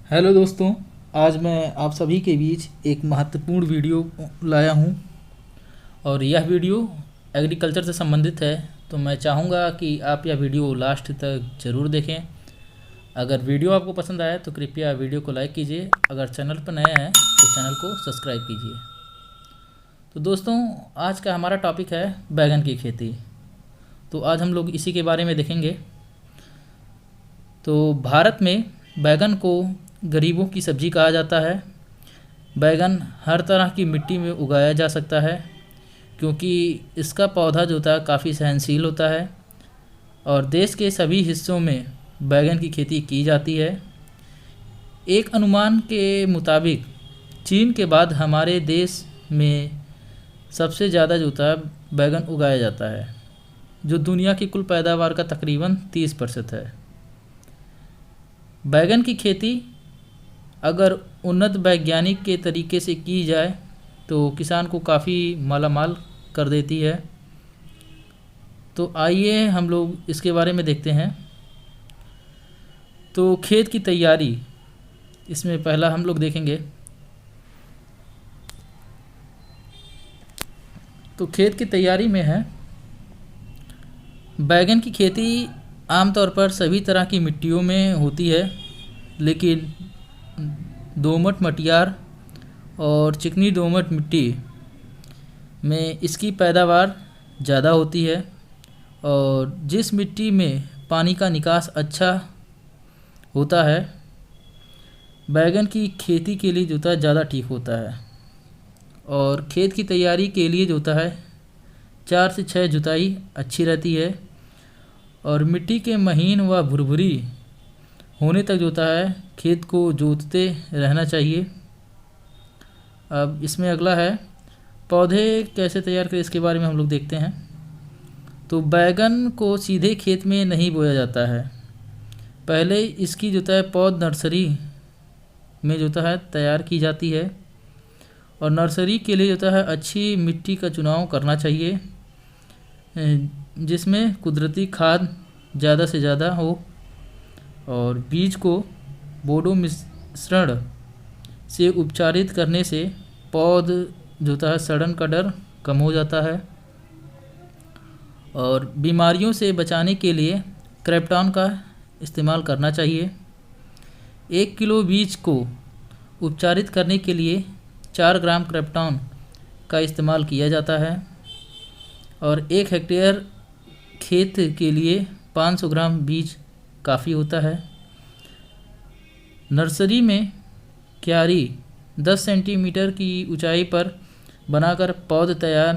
Hello दोस्तों। आज मैं आप सभी के बीच एक महत्वपूर्ण वीडियो लाया हूं और यह वीडियो एग्रीकल्चर से संबंधित है। तो मैं चाहूँगा कि आप यह वीडियो लास्ट तक ज़रूर देखें। अगर वीडियो आपको पसंद आए तो कृपया वीडियो को लाइक कीजिए। अगर चैनल पर नए हैं तो चैनल को सब्सक्राइब कीजिए। तो दोस्तों, आज का हमारा टॉपिक है बैगन की खेती। तो आज हम लोग इसी के बारे में देखेंगे। तो भारत में बैगन को गरीबों की सब्जी कहा जाता है। बैगन हर तरह की मिट्टी में उगाया जा सकता है क्योंकि इसका पौधा जो होता है काफ़ी सहनशील होता है और देश के सभी हिस्सों में बैगन की खेती की जाती है। एक अनुमान के मुताबिक चीन के बाद हमारे देश में सबसे ज़्यादा जो होता है बैगन उगाया जाता है, जो दुनिया की कुल पैदावार का तकरीबन 30% है। बैगन की खेती अगर उन्नत वैज्ञानिक के तरीके से की जाए तो किसान को काफ़ी मालामाल कर देती है। तो आइए हम लोग इसके बारे में देखते हैं। तो खेत की तैयारी, इसमें पहला हम लोग देखेंगे। तो खेत की तैयारी में है, बैगन की खेती आमतौर पर सभी तरह की मिट्टियों में होती है, लेकिन दोमट मटियार और चिकनी दोमट मिट्टी में इसकी पैदावार ज़्यादा होती है और जिस मिट्टी में पानी का निकास अच्छा होता है बैगन की खेती के लिए जो होता है ज़्यादा ठीक होता है। और खेत की तैयारी के लिए जो होता है 4 से 6 जुताई अच्छी रहती है और मिट्टी के महीन व भुरभुरी होने तक जो होता है खेत को जोतते रहना चाहिए। अब इसमें अगला है पौधे कैसे तैयार करें, इसके बारे में हम लोग देखते हैं। तो बैगन को सीधे खेत में नहीं बोया जाता है, पहले इसकी जो है पौध नर्सरी में जो है तैयार की जाती है और नर्सरी के लिए जो है अच्छी मिट्टी का चुनाव करना चाहिए जिसमें कुदरती खाद ज़्यादा से ज़्यादा हो और बीज को बोडो मिश्रण से उपचारित करने से पौध जो होता है सड़न का डर कम हो जाता है। और बीमारियों से बचाने के लिए क्रेप्टॉन का इस्तेमाल करना चाहिए। 1 किलो बीज को उपचारित करने के लिए 4 ग्राम क्रेप्टॉन का इस्तेमाल किया जाता है और 1 हेक्टेयर खेत के लिए 500 ग्राम बीज काफ़ी होता है। नर्सरी में क्यारी 10 सेंटीमीटर की ऊंचाई पर बनाकर पौध तैयार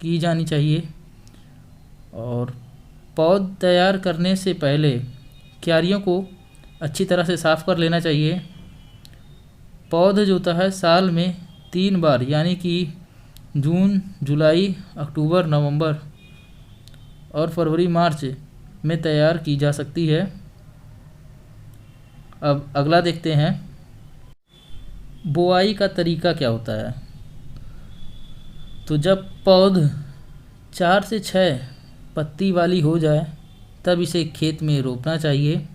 की जानी चाहिए और पौध तैयार करने से पहले क्यारियों को अच्छी तरह से साफ़ कर लेना चाहिए। पौध जो होता है साल में 3 बार यानी कि जून, जुलाई, अक्टूबर, नवंबर और फरवरी, मार्च में तैयार की जा सकती है। अब अगला देखते हैं, बुआई का तरीका क्या होता है। तो जब पौध 4 से 6 पत्ती वाली हो जाए तब इसे खेत में रोपना चाहिए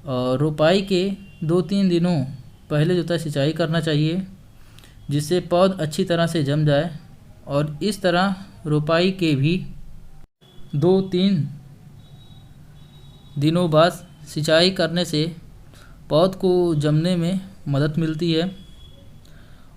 और रोपाई के 2-3 दिनों पहले जो है सिंचाई करना चाहिए जिससे पौध अच्छी तरह से जम जाए और इस तरह रोपाई के भी 2-3 दिनों बाद सिंचाई करने से पौध को जमने में मदद मिलती है।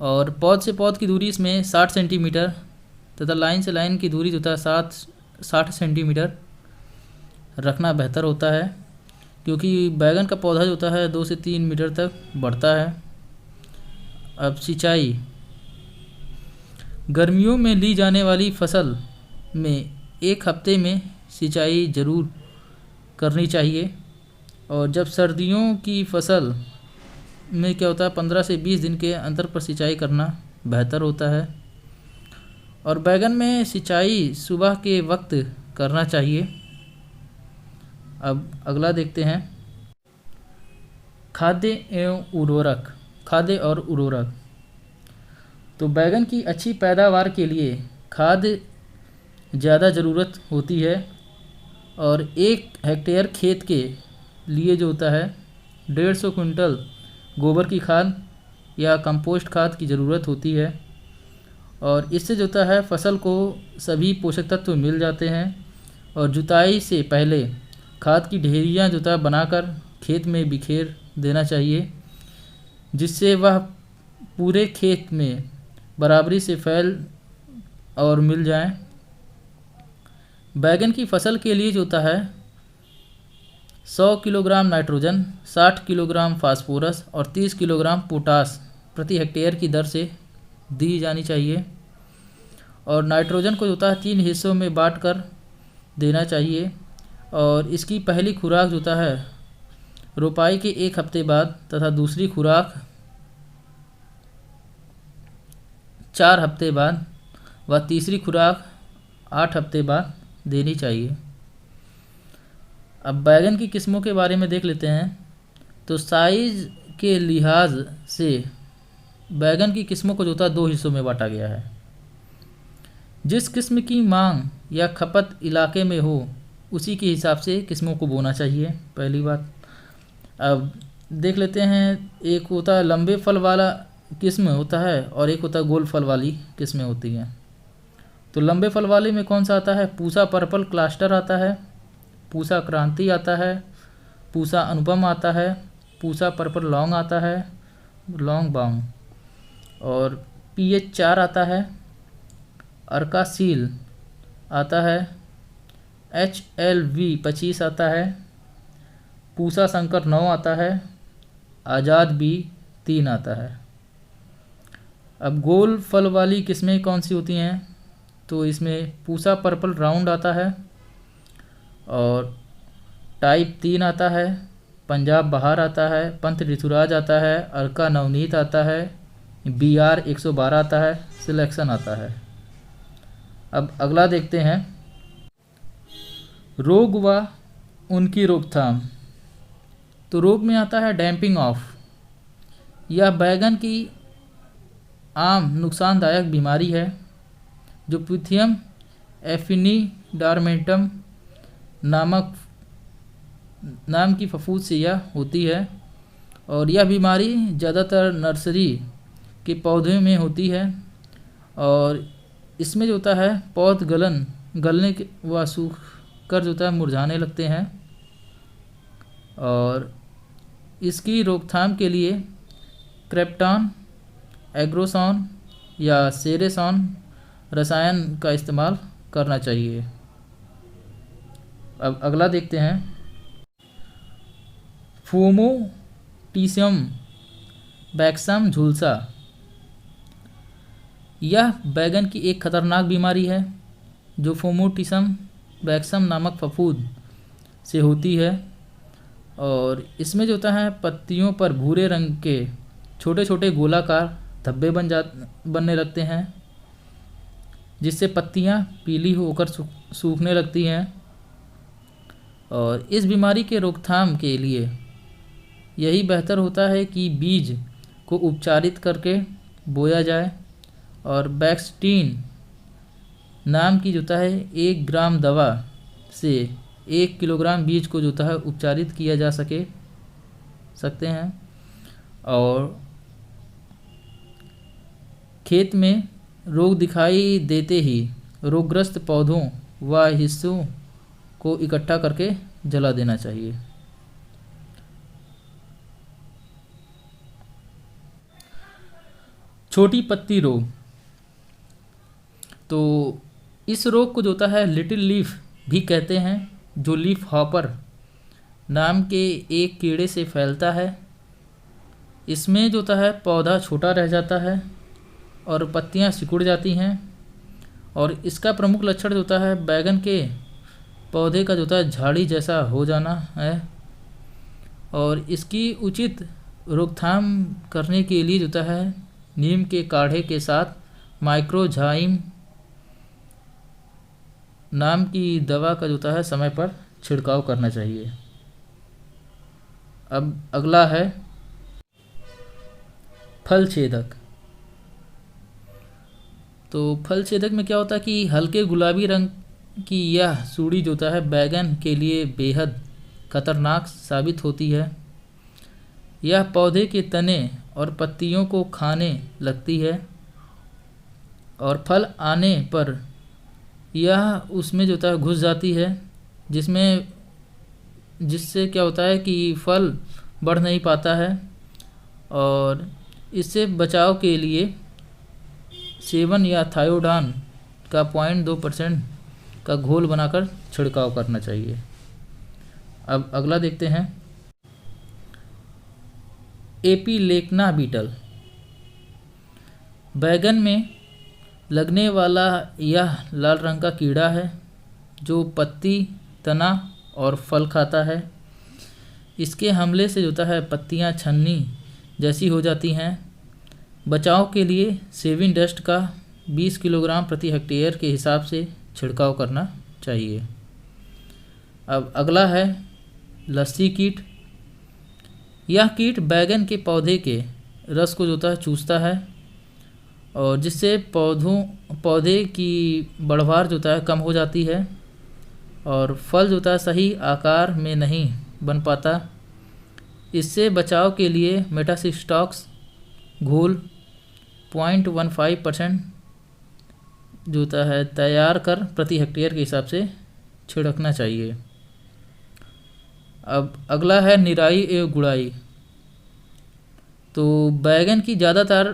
और पौध से पौध की दूरी इसमें 60 सेंटीमीटर तथा लाइन से लाइन की दूरी जो है 60 सेंटीमीटर रखना बेहतर होता है क्योंकि बैगन का पौधा जो होता है 2 से 3 मीटर तक बढ़ता है। अब सिंचाई, गर्मियों में ली जाने वाली फसल में 1 हफ्ते में सिंचाई ज़रूर करनी चाहिए और जब सर्दियों की फसल में क्या होता है 15 से 20 दिन के अंतर पर सिंचाई करना बेहतर होता है। और बैगन में सिंचाई सुबह के वक्त करना चाहिए। अब अगला देखते हैं, खाद्य और उर्वरक। तो बैगन की अच्छी पैदावार के लिए खाद ज़्यादा ज़रूरत होती है और 1 हेक्टेयर खेत के लिए जो होता है 150 कुंटल गोबर की खाद या कंपोस्ट खाद की ज़रूरत होती है और इससे जो होता है फसल को सभी पोषक तत्व मिल जाते हैं। और जुताई से पहले खाद की ढेरियाँ जो होता है बनाकर खेत में बिखेर देना चाहिए, जिससे वह पूरे खेत में बराबरी से फैल और मिल जाए। बैगन की फसल के लिए जो होता है 100 किलोग्राम नाइट्रोजन, 60 किलोग्राम फास्फोरस और 30 किलोग्राम पोटास प्रति हेक्टेयर की दर से दी जानी चाहिए। और नाइट्रोजन को जो होता है 3 हिस्सों में बांट कर देना चाहिए और इसकी पहली खुराक जो होता है रोपाई के 1 हफ्ते बाद तथा दूसरी खुराक 4 हफ्ते बाद व तीसरी खुराक 8 हफ्ते बाद देनी चाहिए। अब बैगन की किस्मों के बारे में देख लेते हैं। तो साइज़ के लिहाज से बैगन की किस्मों को जो होता है 2 हिस्सों में बांटा गया है। जिस किस्म की मांग या खपत इलाके में हो उसी के हिसाब से किस्मों को बोना चाहिए, पहली बात। अब देख लेते हैं, एक होता है लंबे फल वाला किस्म होता है और एक होता है गोल फल वाली किस्में होती हैं। तो लंबे फल वाले में कौन सा आता है? पूसा पर्पल क्लस्टर आता है, पूसा क्रांति आता है, पूसा अनुपम आता है, पूसा पर्पल लॉन्ग आता है, लॉन्ग बाउंड, और PH 4 आता है, अर्का सील आता है, HLV 25 आता है, पूसा शंकर 9 आता है, आज़ाद B 3 आता है। अब गोल फल वाली किस्में कौन सी होती हैं? तो इसमें पूसा पर्पल राउंड आता है और टाइप 3 आता है, पंजाब बहार आता है, पंत ऋतुराज आता है, अर्का नवनीत आता है, BR 112 आता है, सिलेक्शन आता है। अब अगला देखते हैं, रोग व उनकी रोकथाम। तो रोग में आता है डैम्पिंग ऑफ। यह बैगन की आम नुकसानदायक बीमारी है जो प्यूथियम एफिनिडार्मेंटम नाम की फफूंद से यह होती है और यह बीमारी ज़्यादातर नर्सरी के पौधे में होती है और इसमें जो होता है पौध गलने के व सूख कर जो होता है मुरझाने लगते हैं। और इसकी रोकथाम के लिए क्रेप्टॉन, एग्रोसॉन या सेरेसॉन रसायन का इस्तेमाल करना चाहिए। अब अगला देखते हैं, फोमोटिसियम बैक्सम झुलसा। यह बैगन की एक खतरनाक बीमारी है जो फोमोटिसियम बैक्सम नामक फफूंद से होती है और इसमें जो होता है पत्तियों पर भूरे रंग के छोटे छोटे गोलाकार धब्बे बनने लगते हैं जिससे पत्तियां पीली होकर सूखने लगती हैं। और इस बीमारी के रोकथाम के लिए यही बेहतर होता है कि बीज को उपचारित करके बोया जाए और बैक्सटीन नाम की जो होता है 1 ग्राम दवा से 1 किलोग्राम बीज को जो होता है उपचारित किया जा सकते हैं। और खेत में रोग दिखाई देते ही रोगग्रस्त पौधों व हिस्सों को इकट्ठा करके जला देना चाहिए। छोटी पत्ती रोग। तो इस रोग को जो होता है लिटिल लीफ भी कहते हैं जो लीफ हॉपर नाम के एक कीड़े से फैलता है। इसमें जो होता है पौधा छोटा रह जाता है और पत्तियां सिकुड़ जाती हैं और इसका प्रमुख लक्षण जो होता है बैगन के पौधे का जो होता है झाड़ी जैसा हो जाना है। और इसकी उचित रोकथाम करने के लिए जो होता है नीम के काढ़े के साथ माइक्रोजाइम नाम की दवा का जो होता है समय पर छिड़काव करना चाहिए। अब अगला है फल छेदक। तो फल छेदक में क्या होता है कि हल्के गुलाबी रंग की यह सूड़ी जो होता है बैगन के लिए बेहद खतरनाक साबित होती है। यह पौधे के तने और पत्तियों को खाने लगती है और फल आने पर यह उसमें जो होता है घुस जाती है, जिससे क्या होता है कि फल बढ़ नहीं पाता है। और इससे बचाव के लिए सेवन या थायोडान का 0.2% का घोल बनाकर छिड़काव करना चाहिए। अब अगला देखते हैं, एपिलेक्ना बीटल। बैगन में लगने वाला यह लाल रंग का कीड़ा है जो पत्ती, तना और फल खाता है। इसके हमले से जो होता है पत्तियां छन्नी जैसी हो जाती हैं। बचाव के लिए सेविंग डस्ट का 20 किलोग्राम प्रति हेक्टेयर के हिसाब से छिड़काव करना चाहिए। अब अगला है लस्सी कीट। यह कीट बैगन के पौधे के रस को जो होता है चूसता है और जिससे पौधे की बढ़वार जो होता है कम हो जाती है और फल जो होता है सही आकार में नहीं बन पाता। इससे बचाव के लिए मेटासिस्टॉक्स घोल 0.15% जो होता है तैयार कर प्रति हेक्टेयर के हिसाब से छिड़कना चाहिए। अब अगला है निराई एवं गुड़ाई। तो बैगन की ज़्यादातर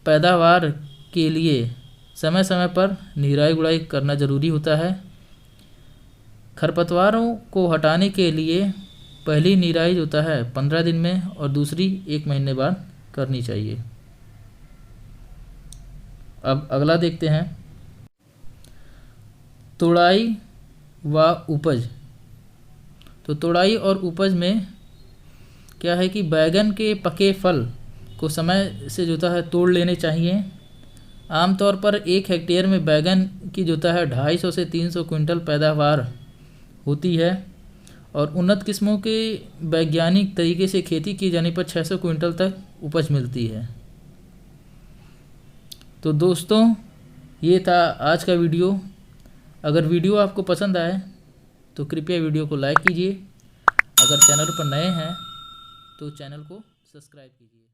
पैदावार के लिए समय समय पर निराई गुड़ाई करना ज़रूरी होता है। खरपतवारों को हटाने के लिए पहली निराई जो होता है 15 दिन में और दूसरी 1 महीने बाद करनी चाहिए। अब अगला देखते हैं, तोड़ाई व उपज। तो तोड़ाई और उपज में क्या है कि बैगन के पके फल को समय से जो होता है तोड़ लेने चाहिए। आमतौर पर 1 हेक्टेयर में बैगन की जो होता है 250 से 300 क्विंटल पैदावार होती है और उन्नत किस्मों के वैज्ञानिक तरीके से खेती की जाने पर 600 क्विंटल तक उपज मिलती है। तो दोस्तों, ये था आज का वीडियो। अगर वीडियो आपको पसंद आए तो कृपया वीडियो को लाइक कीजिए। अगर चैनल पर नए हैं तो चैनल को सब्सक्राइब कीजिए।